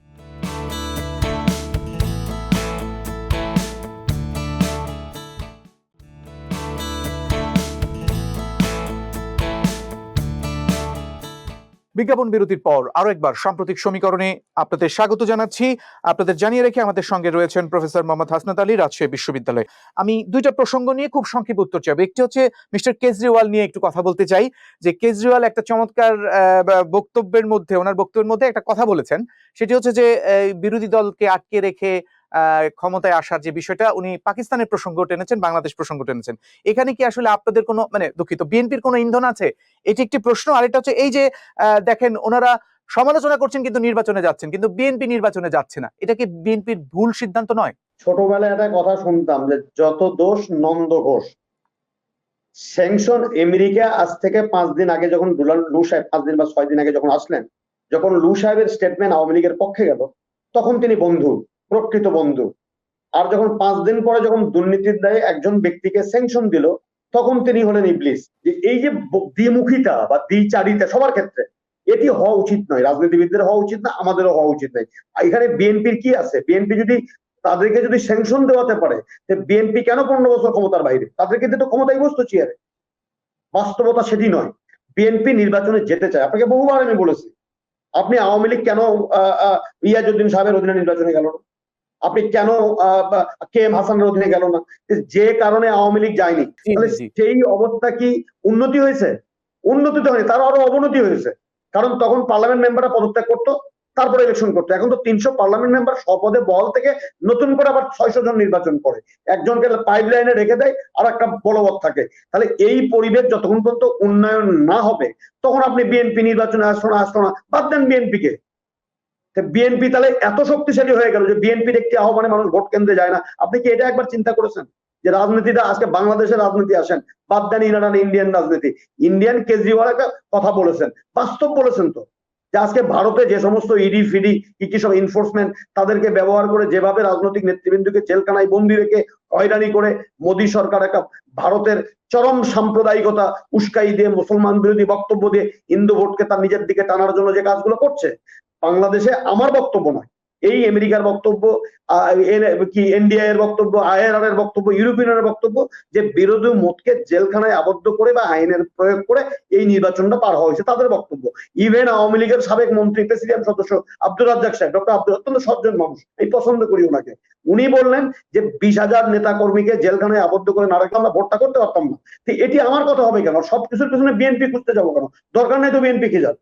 বিজ্ঞাপন বিরতির পর আরো একবার সাম্প্রতিক সমীকরণে আপনাদের স্বাগত জানাচ্ছি। আপনাদের জানিয়ে রেখে আমাদের সঙ্গে রয়েছেন প্রফেসর মোহাম্মদ হাসনাত আলী, রাজশাহী বিশ্ববিদ্যালয়। আমি দুইটা প্রসঙ্গ নিয়ে খুব সংক্ষেপে উত্তর চাইব। একটি হচ্ছে মিস্টার কেজরিওয়াল নিয়ে একটু কথা বলতে চাই, যে কেজরিওয়াল একটা চমৎকার বক্তব্যের মধ্যে, ওনার বক্তব্যের মধ্যে একটা কথা বলেছেন, সেটি হচ্ছে যে বিরোধী দলকে আটকে রেখে ক্ষমতায় আসার যে বিষয়টা, উনি পাকিস্তানের প্রসঙ্গ টেনেছেন, বাংলাদেশ প্রসঙ্গ টেনেছেন। এখানে কি আসলে আপনাদের কোনো, মানে দুঃখিত, বিএনপির কোনো ইন্ধন আছে? এটি একটি প্রশ্ন। আরেকটা হচ্ছে এই যে দেখেন ওনারা সমালোচনা করছেন কিন্তু নির্বাচনে যাচ্ছেন, কিন্তু বিএনপি নির্বাচনে যাচ্ছে না, এটা কি বিএনপির ভুল সিদ্ধান্ত নয়? ছোটবেলায় একটা কথা শুনতাম যে যত দোষ নন্দ ঘোষ। স্যাংশন আমেরিকা আজ থেকে 5 দিন আগে যখন লু সাহেব 5 দিন বা 6 দিন আগে যখন আসলেন, যখন লু সাহেবের স্টেটমেন্ট আওয়ামী লীগের পক্ষে গেল, তখন তিনি বন্ধু, প্রকৃত বন্ধু। আর যখন 5 দিন পরে যখন দুর্নীতির দায়ে একজন ব্যক্তিকে স্যাংশন দিল, তখন তিনি হলেন ইবলিস। যে এই যে দ্বিমুখিতা বা দ্বিচারিতা সবার ক্ষেত্রে, এটি হওয়া উচিত নয়, রাজনীতিবিদদের হওয়া উচিত না, আমাদেরও হওয়া উচিত নয়। এখানে বিএনপির কি আছে? বিএনপি যদি তাদেরকে যদি স্যাংশন দেওয়াতে পারে, বিএনপি কেন 15 বছর ক্ষমতার বাইরে? তাদেরকে তো ক্ষমতায় বসতো চেয়ারে। বাস্তবতা সেটি নয়। বিএনপি নির্বাচনে যেতে চায়, আপনাকে বহুবার আমি বলেছি। আপনি আওয়ামী লীগ কেন ইয়াজউদ্দিন সাহেবের অধীনে নির্বাচনে গেল না? আপনি কেন কে এম হাসানের অধীনে গেল না? যে কারণে আওয়ামী লীগ যায়নি। তাহলে সেই অবস্থা কি উন্নতি হয়েছে? উন্নতি তো হয়নি, তার আরো অবনতি হয়েছে। কারণ তখন পার্লামেন্ট মেম্বাররা পদত্যাগ করতো, তারপরে ইলেকশন করতো। এখন তো 300 পার্লামেন্ট মেম্বার স্বপদে বহাল থেকে নতুন করে আবার 600 জন নির্বাচন করে, একজনকে পাইপ লাইনে রেখে দেয়, আর একটা বলবৎ থাকে। তাহলে এই পরিবেশ যতক্ষণ পর্যন্ত উন্নয়ন না হবে, তখন আপনি বিএনপি নির্বাচনে আসলো না, বাদ দেন বিএনপিকে। বিএনপি তাহলে এত শক্তিশালী হয়ে গেল যে বিএনপির একটি আহ্বানে মানুষ ভোট কেন্দ্রে যায় না। আপনি কি এটা একবার চিন্তা করেছেন যে রাজনীতিটা আজকে বাংলাদেশের রাজনীতি আসেন, বাদ দেন ইন্ডিয়ান রাজনীতি। ইন্ডিয়ান কেজরিওয়াল একটা কথা বলেছেন, বাস্তব বলেছেন তো, যে আজকে ভারতে যে সমস্ত ইডি ফিডি কি সব এনফোর্সমেন্ট তাদেরকে ব্যবহার করে যেভাবে রাজনৈতিক নেতৃবৃন্দকে জেলখানায় বন্দি রেখে হয়রানি করে মোদী সরকার একটা ভারতের চরম সাম্প্রদায়িকতা উস্কাই দিয়ে, মুসলমান বিরোধী বক্তব্য দিয়ে হিন্দু ভোটকে তার নিজের দিকে টানার জন্য যে কাজগুলো করছে, বাংলাদেশে আমার বক্তব্য নয়, এই আমেরিকার বক্তব্য, কি এনডিআই এর বক্তব্য, আইআরআর এর বক্তব্য, ইউরোপিয়ানের বক্তব্য, যে বিরোধী মতকে জেলখানায় আবদ্ধ করে বা আইনের প্রয়োগ করে এই নির্বাচনটা পার হওয়া হয়েছে, তাদের বক্তব্য। ইভেন আওয়ামী লীগের সাবেক মন্ত্রী, প্রেসিডিয়াম সদস্য আব্দুর রাজ্জাক সাহেব, ডক্টর আব্দুল, অত্যন্ত সজ্জন মানুষ, আমি পছন্দ করি ওনাকে, উনি বললেন যে 20,000 নেতা কর্মীকে জেলখানায় আবদ্ধ করে না রাখলে আমরা ভোটটা করতে পারতাম না। এটি আমার কথা হবে কেন? সবকিছুর পেছনে বিএনপি খুঁজতে যাবো কেন? দরকার নাই তো বিএনপি কি যাবে।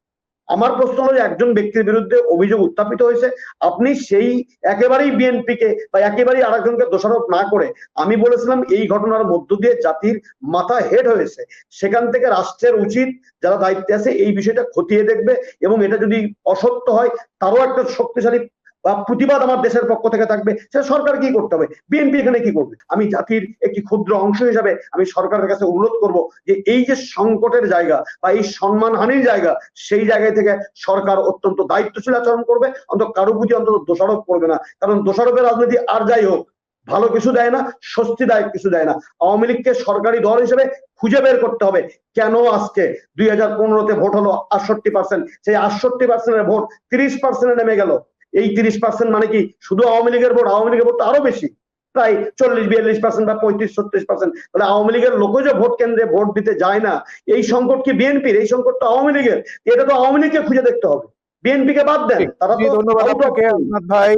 আমার প্রশ্ন হলো, একজন ব্যক্তির বিরুদ্ধে অভিযোগ উত্থাপিত হয়েছে, আপনি সেই একেবারেই বিএনপিকে বা একেবারেই আরেকজনকে দোষারোপ না করে, আমি বলেছিলাম এই ঘটনার মধ্য দিয়ে জাতির মাথা হেড হয়েছে, সেখান থেকে রাষ্ট্রের উচিত যারা দায়িত্বে আছে এই বিষয়টা খতিয়ে দেখবে, এবং এটা যদি অসত্য হয় তারও একটা শক্তিশালী বা প্রতিবাদ আমার দেশের পক্ষ থেকে থাকবে। সেটা সরকার কি করতে হবে, বিএনপি এখানে কি করবে? আমি জাতির একটি ক্ষুদ্র অংশ হিসাবে আমি সরকারের কাছে অনুরোধ করব যে এই যে সংকটের জায়গা বা এই সম্মানহানির জায়গা, সেই জায়গায় থেকে সরকার অত্যন্ত দায়িত্বশীল আচরণ করবে, অন্তত কারো প্রতি অন্তত দোষারোপ করবে না। কারণ দোষারোপের রাজনীতি আর যাই হোক ভালো কিছু দেয় না, স্বস্তিদায়ক কিছু দেয় না। আওয়ামী লীগকে সরকারি দল হিসেবে খুঁজে বের করতে হবে কেন আজকে 2015-তে ভোট হলো 68%, সেই 68%-এর ভোট 30%-এ নেমে গেল। এই 30% মানে কি শুধু আওয়ামী লীগের ভোট? আওয়ামী লীগের ভোট তো আরো বেশি, প্রায় 40-42% বা 35-36%। তাহলে আওয়ামী লীগের লোকও যে ভোট কেন্দ্রে ভোট দিতে যায় না, এই সংকট কি বিএনপির? এই সংকট তো আওয়ামী লীগের। এটা তো আওয়ামী লীগকে খুঁজে দেখতে হবে, বিএনপিকে বাদ দেন। তারা তো ধন্যবাদ আপনাকে হাসনাত ভাই।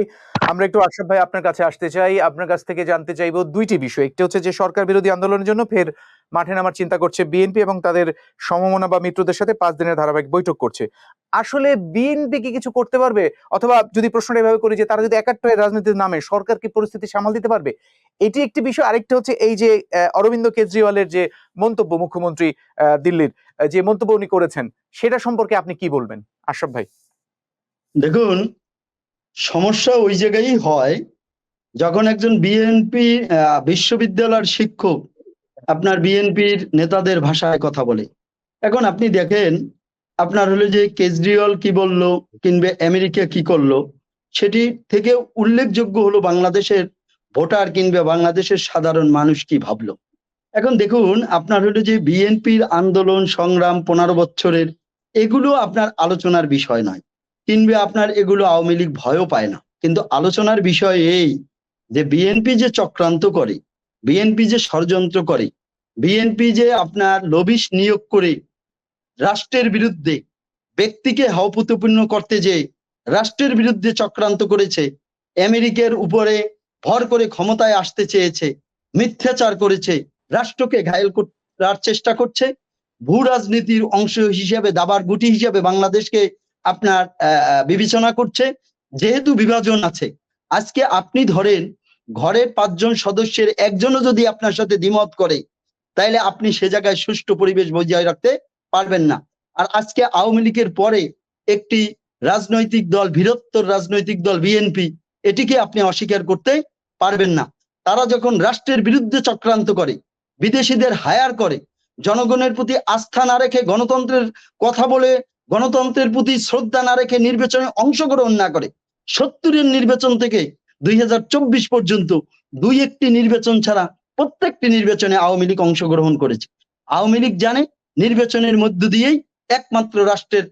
আমরা একটু আশরাফ ভাই আপনার কাছে আসতে চাই, আপনার কাছ থেকে জানতে চাইবো দুইটি বিষয়। একটি হচ্ছে যে সরকার বিরোধী আন্দোলনের জন্য ফের মাঠে নামার চিন্তা করছে বিএনপি এবং তাদের সমমনা বা মিত্রদের সাথে 5 দিনের ধারাবাহিক বৈঠক করছে। আসলে বিএনপি কি কিছু করতে পারবে? অথবা যদি প্রশ্নটা এভাবে করি যে তারা যদি একাত্ম হয়ে রাজনীতির নামে, সরকার কি পরিস্থিতি সামাল দিতে পারবে? এটি একটি বিষয়। আরেকটা হচ্ছে এই যে অরবিন্দ কেজরিওয়ালের যে মন্তব্য, মুখ্যমন্ত্রী দিল্লির যে মন্তব্য উনি করেছেন, সেটা সম্পর্কে আপনি কি বলবেন আশরাফ ভাই? দেখুন, সমস্যা ওই জায়গায় হয় যখন একজন বিএনপি বিশ্ববিদ্যালয়ের শিক্ষক আপনার বিএনপির নেতাদের ভাষায় কথা বলে। এখন আপনি দেখেন, আপনার হলো যে কেজরিওয়াল কি বললো কিংবা আমেরিকা কি করলো, সেটি থেকে উল্লেখযোগ্য হলো বাংলাদেশের ভোটার কিংবা বাংলাদেশের সাধারণ মানুষ কি ভাবলো। এখন দেখুন, আপনার হলো যে বিএনপির আন্দোলন সংগ্রাম 15 বছরের, এগুলো আপনার আলোচনার বিষয় নয়, কিংবা আপনার এগুলো আওয়ামী লীগ ভয়ও পায় না। কিন্তু আলোচনার বিষয় এই যে বিএনপি যে চক্রান্ত করে, বিএনপি যে ষড়যন্ত্র করে, বিএনপি যে আপনার লবিশ নিয়োগ করে রাষ্ট্রের বিরুদ্ধে ব্যক্তিকে হাওপুতপূর্ণ করতে যে রাষ্ট্রের বিরুদ্ধে চক্রান্ত করেছে, আমেরিকার উপরে ভর করে ক্ষমতায় আসতে চেয়েছে, মিথ্যাচার করেছে, রাষ্ট্রকে ঘায়েল করার চেষ্টা করছে, ভূ রাজনীতির অংশ হিসেবে দাবার গুটি হিসেবে বাংলাদেশকে আপনার বিবেচনা করছে। যেহেতু বিভাজন আছে, আজকে আপনি ধরেন ঘরের 5 জন সদস্যের একজনও যদি আপনার সাথে দ্বিমত করে, তাইলে আপনি সে জায়গায় সুষ্ঠু পরিবেশ বজায় রাখতে পারবেন না। আর আজকে আওয়ামী লীগের পরে একটি রাজনৈতিক দল, বৃহত্তর রাজনৈতিক দল বিএনপি, এটিকে আপনি অস্বীকার করতে পারবেন না। তারা যখন রাষ্ট্রের বিরুদ্ধে চক্রান্ত করে, বিদেশিদের হায়ার করে, জনগণের প্রতি আস্থা না রেখে, গণতন্ত্রের কথা বলে গণতন্ত্রের প্রতি শ্রদ্ধা না রেখে নির্বাচনে অংশগ্রহণ না করে, 70-এর নির্বাচন থেকে 2024 পর্যন্ত 2-1টি নির্বাচন ছাড়া প্রত্যেকটি নির্বাচনে আওয়ামী লীগ অংশগ্রহণ করেছে। আওয়ামী লীগ জানে নির্বাচনের মধ্য দিয়েই একমাত্র রাষ্ট্রের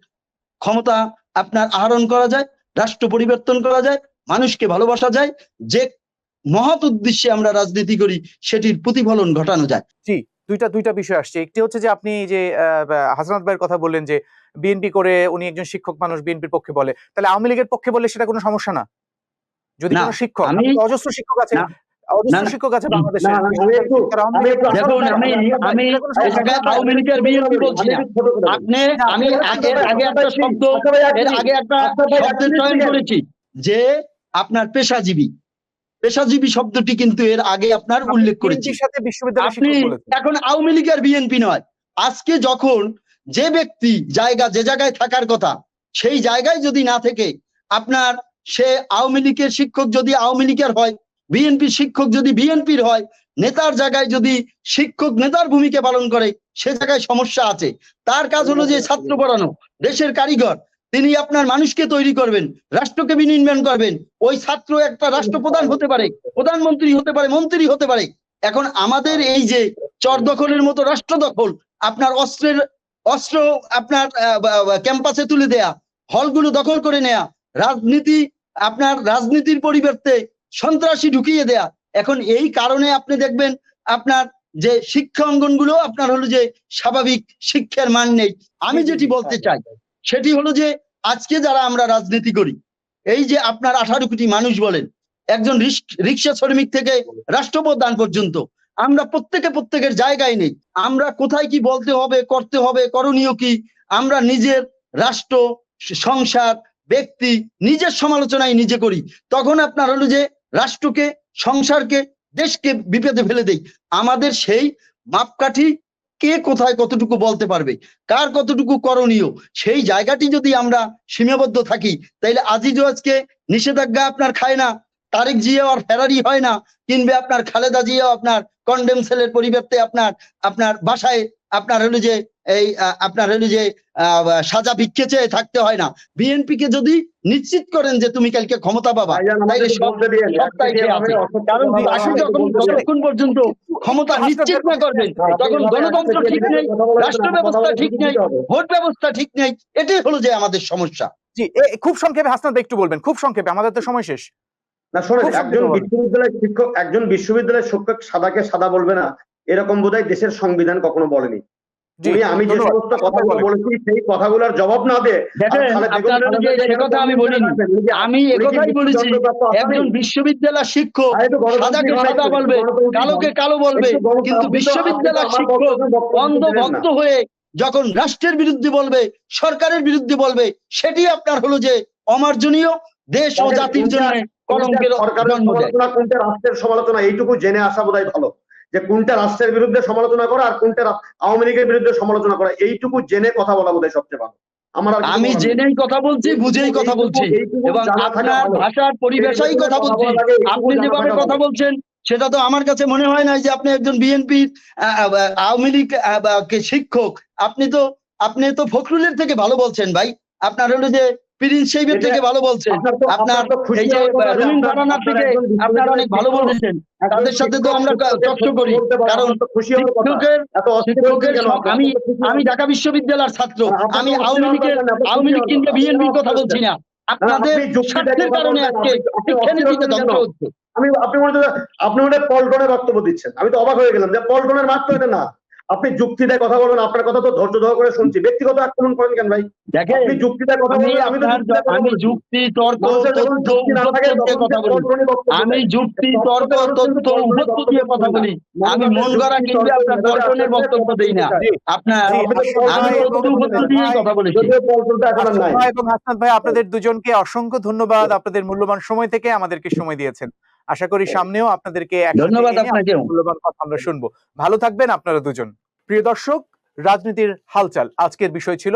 ক্ষমতা আপনার আহরণ করা যায়, রাষ্ট্র পরিবর্তন করা যায়, মানুষকে ভালোবাসা যায়। যে মহৎ উদ্দেশ্যে আমরা রাজনীতি করি, সেটির প্রতিফলন ঘটানো যায়। জি, দুইটা বিষয় আসছে। একটি হচ্ছে যে আপনি যে হাসনাত ভাইয়ের কথা বললেন যে বিএনপি করে উনি একজন শিক্ষক মানুষ, বিএনপির পক্ষে বলে, তাহলে আওয়ামী লীগের পক্ষে বললে সেটা কোনো সমস্যা না? যদি না, কোনো শিক্ষক, আমি অজস্র শিক্ষক আছে, না, অজস্র না, শিক্ষক আছে বাংলাদেশে, না, আমি একটু- দেখুন, আমি এই জায়গায় আওয়ামী লীগের বিএনপি বলছি না। আপনি আমি এর আগে একটা শব্দ শব্দের চয়ন করেছি যে আপনার পেশাজীবী শব্দটি কিন্তু এর আগে আপনার উল্লেখ করেছি। বিএনপির সাথে বিশ্ববিদ্যালয়ের আপনি শিক্ষক বলেছেন। এখন আওয়ামী লীগের বিএনপি নয়। আজকে যখন যে ব্যক্তি যে জায়গায় থাকার কথা সেই জায়গায় যদি না থেকে আপনার সে আওয়ামী লীগের শিক্ষক যদি আওয়ামী লীগের হয়, বিএনপির শিক্ষক যদি বিএনপির হয়, নেতার জায়গায় যদি শিক্ষক নেতার ভূমিকা পালন করে, সে জায়গায় সমস্যা আছে। তার কাজ হলো যে ছাত্র পড়ানো, দেশের কারিগর। তিনি আপনার মানুষকে তৈরি করবেন, রাষ্ট্রকে বিনির্মাণ করবেন। ওই ছাত্র একটা রাষ্ট্রপ্রধান হতে পারে, প্রধানমন্ত্রী হতে পারে, মন্ত্রী হতে পারে। এখন আমাদের এই যে চর দখলের মতো রাষ্ট্র দখল, আপনার অস্ত্র আপনার ক্যাম্পাসে তুলে দেয়া, হলগুলো দখল করে নেয়া, রাজনীতির পরিবর্তে সন্ত্রাসী ঢুকিয়ে দেয়া। এখন এই কারণে আপনি দেখবেন আপনার যে শিক্ষা অঙ্গনগুলো আপনার হলো যে স্বাভাবিক শিক্ষার মান নেই। আমি যেটি বলতে চাই সেটি হলো যে আজকে যারা আমরা রাজনীতি করি, এই যে আপনার 18 কোটি মানুষ বলেন, একজন রিক্সা শ্রমিক থেকে রাষ্ট্রপ্রধান পর্যন্ত, আমরা প্রত্যেকের জায়গায় নেই। আমরা কোথায় কি বলতে হবে, করতে হবে, করণীয় কি, আমরা নিজের রাষ্ট্র, সংসার, ব্যক্তি, নিজের সমালোচনায় নিজে করি। তখন আপনার হলো যে রাষ্ট্রকে, সংসারকে, দেশকে বিপদে ফেলে দেই। আমাদের সেই মাপকাঠি কে কোথায় কতটুকু বলতে পারবে, কার কতটুকু করণীয়, সেই জায়গাটি যদি আমরা সীমাবদ্ধ থাকি, তাইলে আজকে নিষেধাজ্ঞা আপনার খায় না, তারেক জিয়া আর ফেরারি হয় না, কিংবা আপনার খালেদা জিয়াও আপনার কন্ডেম সেলের পরিবর্তে আপনার বাসায় আপনার হলো যে এই আপনার হলো যে সাজা ভিক্ষে চেয়ে থাকতে হয় না। বিএনপি কে যদি নিশ্চিত করেন যে তুমি কালকে ক্ষমতা পাবা, তাইলে কারণ আসলে যতক্ষণ পর্যন্ত ক্ষমতা নিশ্চিত না করবেন, তখন গণতন্ত্র ঠিক নেই, রাষ্ট্র ব্যবস্থা ঠিক নেই, ভোট ব্যবস্থা ঠিক নেই। এটাই হলো যে আমাদের সমস্যা। জি, খুব সংক্ষেপে হাসনাত ভাই একটু বলবেন, খুব সংক্ষেপে, আমাদের তো সময় শেষ। না শোনেন, একজন বিশ্ববিদ্যালয়ের শিক্ষক সাদাকে সাদা বলবে না, এরকম বোধহয় দেশের সংবিধান কখনো বলেনি। আমি যে সমস্ত কথাগুলো বলেছি সেই কথাগুলোর জবাব না দিয়ে আমি বলিনি, আমি একথাই বলেছি, একজন বিশ্ববিদ্যালয়ের শিক্ষক সাদাকে সাদা বলবে, কালোকে কালো বলবে, কিন্তু বিশ্ববিদ্যালয়ের শিক্ষক অন্ধভক্ত হয়ে যখন রাষ্ট্রের বিরুদ্ধে বলবে, সরকারের বিরুদ্ধে বলবে, সেটি আপনার হলো যে অমার্জনীয়, দেশ ও জাতির জন্য কলঙ্কের জন্ম দেয়। কোনটা রাষ্ট্রের সমালোচনা এইটুকু জেনে আসা বোধহয় ভালো, যে কোনটা রাষ্ট্রের বিরুদ্ধে সমালোচনা করা আর কোনটা আওয়ামী লীগের বিরুদ্ধে সমালোচনা করা, এইটুকু জেনে কথা বলা বোধহয় সবচেয়ে ভালো। আমি জেনেই কথা বলছি, বুঝেই কথা বলছি, এবং আপনার ভাষার পরিবেশেই কথা বলছি। আপনি যেভাবে কথা বলছেন সেটা তো আমার কাছে মনে হয় না যে আপনি একজন বিএনপির আওয়ামী লীগ শিক্ষক। আপনি তো ফখরুলের থেকে ভালো বলছেন ভাই। আপনার হলো যে প্রিন্স সাহেবের থেকে ভালো বলছেন, আপনার এই যে রুমিন ঘরানার থেকে আপনার অনেক ভালো বলেছেন। তাদের সাথে তো আমরা চর্চা করি, কারণ শিক্ষকের আমি ঢাকা বিশ্ববিদ্যালয়ের ছাত্র, আমি আওয়ামী লীগ কিংবা বিএনপির কথা বলছি না। আপনাদের স্বার্থের কারণে আজকে শিক্ষানীতিতে ধ্বংস হচ্ছে। আপনি ওটা পল্টনের বক্তব্য দিচ্ছেন, আমি তো অবাক হয়ে গেলাম যে পল্টনের মাত্র এটা না। আপনি যুক্তিতে কথা বলবেন, আপনার কথা তো ধৈর্য ধরে করে শুনছি, ব্যক্তিগত আক্রমণ করেন কেন ভাই? দেখেন, আপনি যুক্তিতে কথা বলবেন, আমি যুক্তি তর্ক তথ্য কথা বলি, আমি যুক্তি তর্ক তথ্য উপত্য দিয়ে কথা বলি, আমি মন গড়া কিংবা আপনার পল্টনের বক্তব্য দেই না। আপনার আমি তথ্য উপত্য দিয়ে কথা বলেছি। এবং হাসনাত ভাই, আপনাদের দুজনকে অসংখ্য ধন্যবাদ, আপনাদের মূল্যবান সময় থেকে আমাদেরকে সময় দিয়েছেন। আশা করি সামনেও আপনাদেরকে ধন্যবাদ আপনাকে, মূল্যবান কথা আমরা শুনবো। ভালো থাকবেন আপনারা দুজন। প্রিয় দর্শক, রাজনীতির হালচাল আজকের বিষয় ছিল।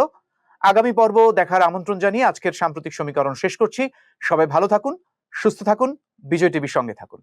আগামী পর্ব দেখার আমন্ত্রণ জানিয়ে আজকের সাম্প্রতিক সমীকরণ শেষ করছি। সবাই ভালো থাকুন, সুস্থ থাকুন, বিজয় টিভির সঙ্গে থাকুন।